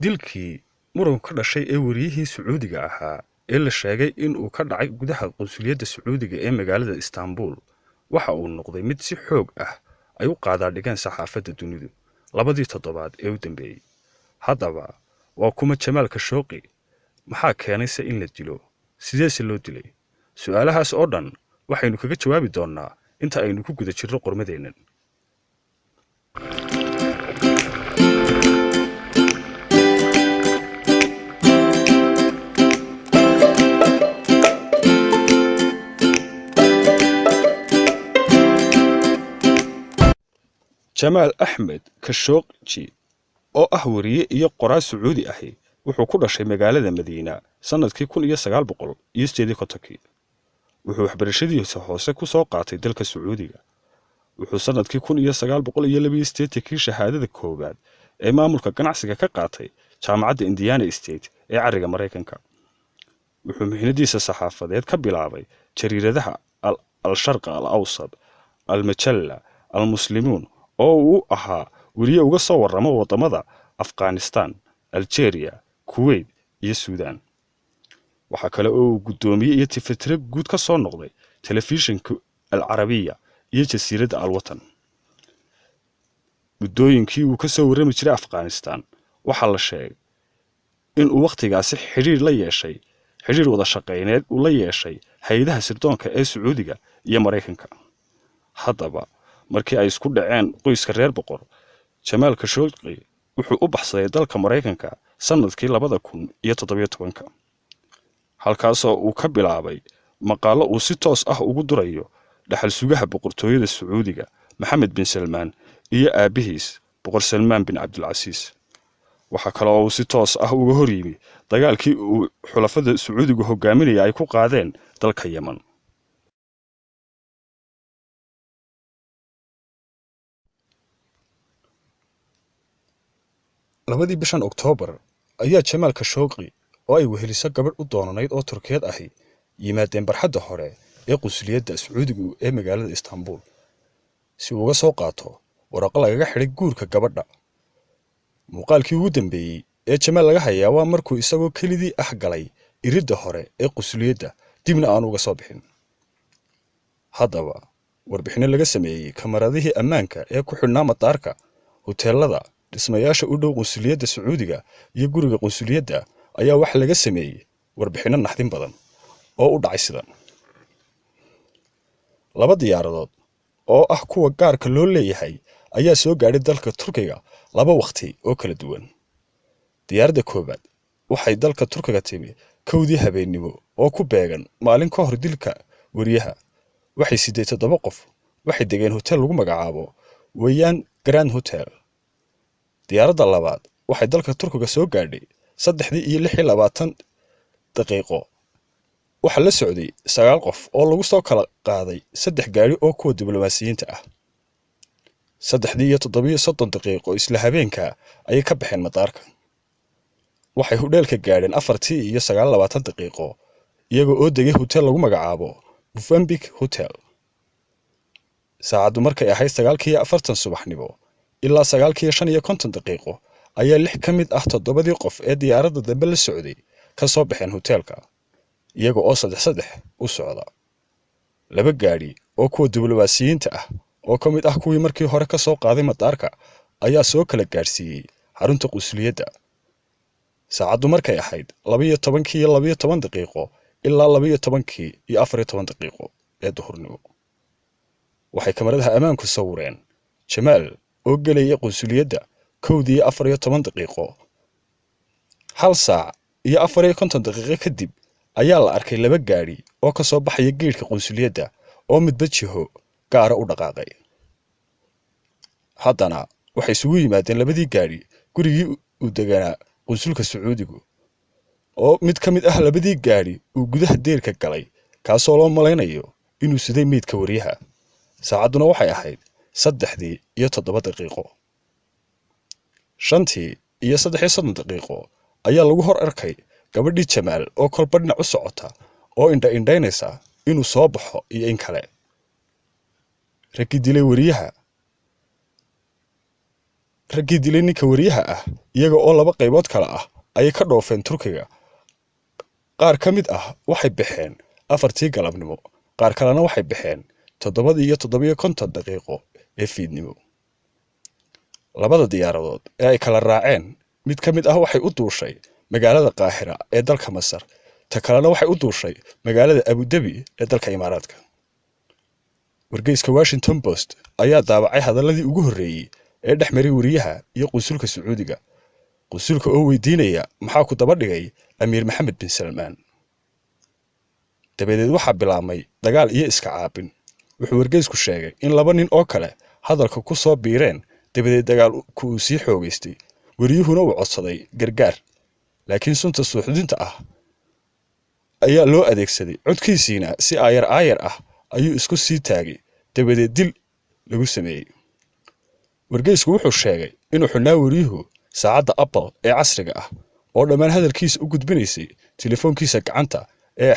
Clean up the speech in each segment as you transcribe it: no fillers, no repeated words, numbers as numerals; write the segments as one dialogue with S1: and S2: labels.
S1: dilkii muran ka dhashay ee wariyihii Sacuudiga ahaa ee la sheegay in uu ka dhacay gudaha qunsuliyadda Sacuudiga ee magaalada Istanbul waxa uu noqday mid si xoog ah ay u qaadaadhigeen saxaafadda dunidu labadii toddobaad ee u dambeeyey. Haddaba waa kuma Jamaal Khashoggi, maxaa keenaysa in la dilo, sideese loo dilay? Su'aalahaas oo dhan waxaynu kaga jawaabi doonnaa inta aynu ku guda jirno qormadeennan. Jamaal Axmed Khashoggi oo ah wariye iyo qoraal Sacuudi ahi wuxuu ku dhashay magaalada Madiina sanadkii 1958. Wuxuu waxbarashadiisa hoose ku soo qaatay dalka Sacuudiga. Wuxuu sanadkii 1982 shahaadada koowaad ee maamulka ganacsiga ka qaatay jaamacadda Indiana State ee cariga Mareykanka. Wuxuu mihnadiisa saxaafadeed ka bilaabay jariiradaha Al-Sharq Al-Awsat, Al-Majalla, Al-Muslimuun oo uu ahaa wariye uga soo warrama wadamada Afghanistan, Algeria, Kuwait iyo Suudaan. waxa kale oo uu guddoomiye iyo tifatire guud ka soo noqday telefishinka Al-Arabiya iyo jasiiradda Al-Watan. muddooyinkii uu ka soo warrami jiray Afghanistan waxa la sheegay in uu waqtigaasi xiriir wada shaqeyneed uu la yeeshay hay'adaha sirdoonka ee Sacuudiga iyo Mareykanka. Haddaba markii ay isku dhaceen qoyska reer boqor, Jamaal Khashoggi wuxuu u baxsaday dalka Mareykanka sanadkii 2017 halkaasoo uu ka bilaabay maqaalo uu si toos ah ugu durayo dhaxal sugaha boqortooyada Sacuudiga Maxamed bin Salmaan iyo aabihiis boqor Salmaan bin Cabdulcasiis. waxa kale oo uu si toos ah uga hor yimi dagaalkii uu xulafada Sacuudigu hogaaminayay ay ku qaadeen dalka Yemen. labadii bishan Oktoobar ayaa Jamaal Khashoggi oo ay weheliso gabadh u doonanayd oo Turkiyeed ahi yimaadeen barxadda hore ee qunsuliyadda Sacuudigu ee magaalada Istanbul si uu uga soo qaato waraqo lagaga xidhay guurka gabadha. muuqaalkii ugu dambeeyey ee Jamaal laga hayaa waa markuu isagoo kelidii ah galay iridda hore ee qunsuliyadda dibna aan uga soo bixin. haddaba warbixino laga sameeyey kamaradihii ammaanka ee ku xidhnaa madaarka, hoteelada, dhismayaasha u dhow qunsuliyadda Sacuudiga iyo guriga qunsuliyadda ayaa wax laga sameeyey warbixino naxdin badan oo u dhacay sidan. laba diyaaradood oo ah kuwa gaarka loo leeyahay ayaa soo gaadhay dalka Turkiga laba waqti oo kala duwan. diyaaradda koobaad waxay dalka Turkiga timi 1:00 habeenimo oo ku beegan maalin ka hor dilka wariyaha. waxay 87 qof waxay degeen hotel lagu magacaabo Weyaan Grand Hotel. diyaaradda labaad waxay dalka Turkiga soo gaadhay 3:26 daqiiqo. waxa la socday 9 qof oo lagu soo kala qaaday 3 gaari oo kuwa diblomaasiyiinta ah. 3:37 daqiiqo isla habeenka ayay ka baxeen madaarka. waxay hudheelka gaadheen 4:29 daqiiqo iyagoo oo degay hotel lagu magacaabo Mozambique Hotel. saacadu markay ahayd 9:40 subaxnimo ilaa 9:55 daqiiqo ayaa 6 ka mid ah 7 qof ee diyaaradda dambe la socday ka soo baxeen hoteelka iyaga oo saddex u socda. 2 gaari oo kuwa diblomaasiyiinta ah oo ka mid ah kuwii markii hore ka soo qaaday madaarka ayaa soo kala gaarsiiyey xarunta qunsuliyadda. saacadu markay ahayd 12:12 daqiiqo ilaa 12:14 daqiiqo ee duhurnimo. waxay kamaradaha ammaanku sawireen Jamaal oo galaya qunsuliyadda 1:14 daqiiqo. 1 saac iyo 54 daqiiqo kadib ayaa la arkay 2 gaari oo ka soo baxaya geedka qunsuliyadda oo midba jiho gaara u dhaqaaqay. haddana waxay isugu yimaadeen labadii gaari gurigii uu deganaa qunsulka Sacuudigu oo mid ka mid ah labadii gaari uu gudaha deerka galay kaasoo loo malaynayo inuu siday meydka wariyaha. saacaduna waxay ahayd 3:07 daqiiqo. 5:30 daqiiqo ayaa lagu hor arkay gabadhii Jamaal oo kolba dhinac u socota oo indhaynaysa inuu soo baxo iyo in kale. raggii dilay wariyaha raggii dilay ninka wariyaha ah iyaga oo laba qaybood kala ah ayay ka dhoofeen Turkiga. qaar ka mid ah waxay baxeen 4tii galabnimo, qaar kalena waxay baxeen 7:57 daqiiqo ee fiidnimo. labada diyaaradood ee ay kala raaceen mid ka mid ah waxay u duushay magaalada Qaahira ee dalka Masar, ta kalena waxay u duushay magaalada Abu Dhabi ee dalka Imaaraadka. wargeyska Washington Post ayaa daabacay hadaladii ugu horreeyay ee dhexmaray wariyaha iyo qunsulka Sacuudiga, qunsulka oo weydiinaya maxaa ku daba dhigay Amiir Maxamed bin Salmaan. dabadeed waxaa bilaabmay dagaal iyo iska caabin. wuxuu wargeysku sheegay in laba nin oo kale hadalka ku soo biireen, dabadeed dagaalku uu sii xoogaystay, wariyuhuna uu codsaday gargaar, laakiin sunta suuxdinta ah ayaa loo adeegsaday. codkiisiina si aayar ah ayuu isku sii taagay, dabadeed dil lagu sameeyay. wargeysku wuxuu sheegay inuu xunaa wariyuhu saacadda Apple ee casriga ah oo dhammaan hadalkiisa u gudbinaysay telefoonkiisa gacanta ee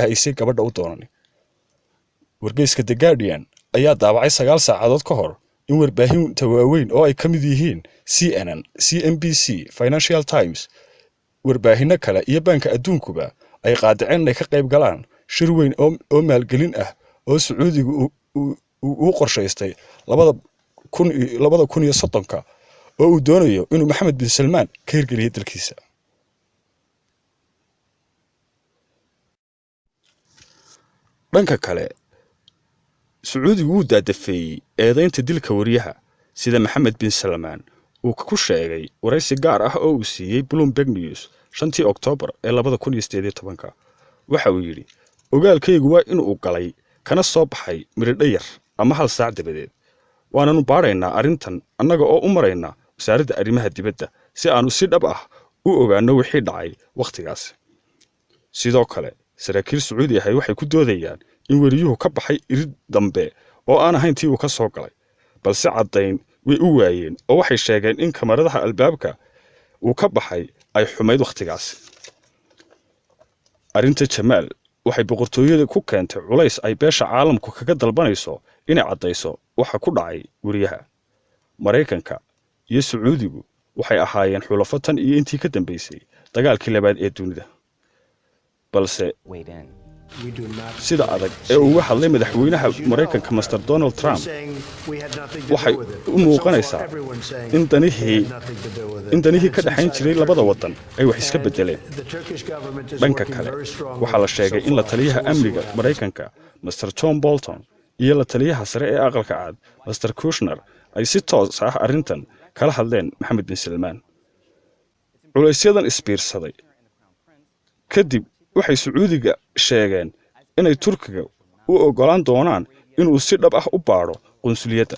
S1: haysay gabadha u doonanay. wargeyska The Guardian ayaa daabacay 9 saacadood ka hor in warbaahinta waaweyn oo ay ka mid yihiin CNN, CNBC, Financial Times, warbaahinno kale iyo Banka Adduunkuba ay qaadaceen inay ka qayb galaan shir weyn oo maalgelin ah oo Sacuudigu uu qorshaystay 2030 oo uu doonayo inuu Maxamed bin Salmaan ka hirgeliyo dalkiisa. dhanka kale, Sacuudigu wuu daadafeeyay eedaynta dilka wariyaha, sida Maxamed bin Salmaan uu ku sheegay waraysi gaar ah oo uu siiyey Bloomberg News 5 Oktoobar 2018. waxa uu yidhi, ogaalkaygu waa inuu galay kana soo baxay miridho yar ama hal saac dabadeed. waananu baaraynaa arrintan annaga oo u marayna wasaaradda arrimaha dibadda si aanu si dhab ah u ogaano wixii dhacay wakhtigaas. sidoo kale, saraakiil Sacuudi ah waxay ku doodayaan in wariyuhu ka baxay irid dambe oo aan ahayn tii uu ka soo galay, balse caddayn way u waayeen oo waxay sheegeen in kamaradaha albaabka uu ka baxay ay xumayd wakhtigaas. arrinta Jamaal waxay boqortooyada ku keentay culays ay beesha caalamku kaga dalbanayso inay caddayso waxa ku dhacay wariyaha. Mareykanka iyo Sacuudigu waxay ahaayeen xulafo tan iyo intii ka dambeysay dagaalkii labaad ee dunida, balse sida adag ee uga hadlay madaxweynaha Mareykanka Mr. Donald Trump waxay u muuqanaysaa in danihii ka dhaxayn jiray labada wadan ay wax iska bedeleen. dhanka kale, waxaa la sheegay in la taliyaha amniga Mareykanka Mr. John Bolton iyo la taliyaha sare ee aqalka cad Mr. Kushner ay si toos ah arrintan kala hadleen Maxamed bin Salmaan. culaysyadan isbiirsaday kadib waxay Sacuudiga sheegeen inay Turkiga u ogolaan doonaan inuu si dhab ah u baaro qunsuliyadda.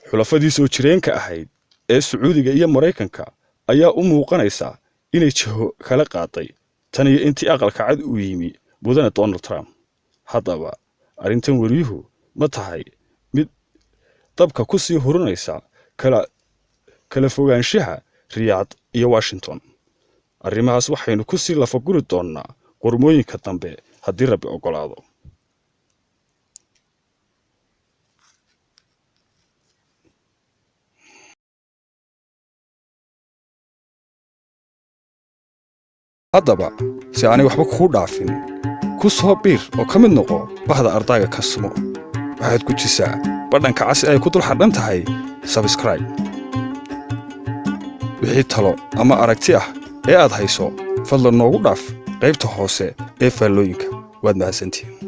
S1: xulafadii soo jireenka ahayd ee Sacuudiga iyo Mareykanka ayaa u muuqanaysa inay jiho kala qaaday tan iyo intii aqalka cad uu yimi mudane Donald Trump. haddaba arrintan wariyuhu ma tahay mid dabka ku sii hurunaysa kala fogaanshaha Riyadh iyo Washington? arrimahaas waxaynu ku sii lafaguri doonaa qormooyinka dambe haddii Rabbi ogolaado. haddaba si aanay waxba kuu dhaafin, ku soo biir oo ka mid noqo bahda ardayga Kasmo. waxaad ku jisaa badhanka cas ay ku dul xadhan tahay subscribe. wixii talo ama aragti ah ee aad hayso fadlan noogu dhaaf qaybta hoose ee faallooyinka. waad mahadsantihiin.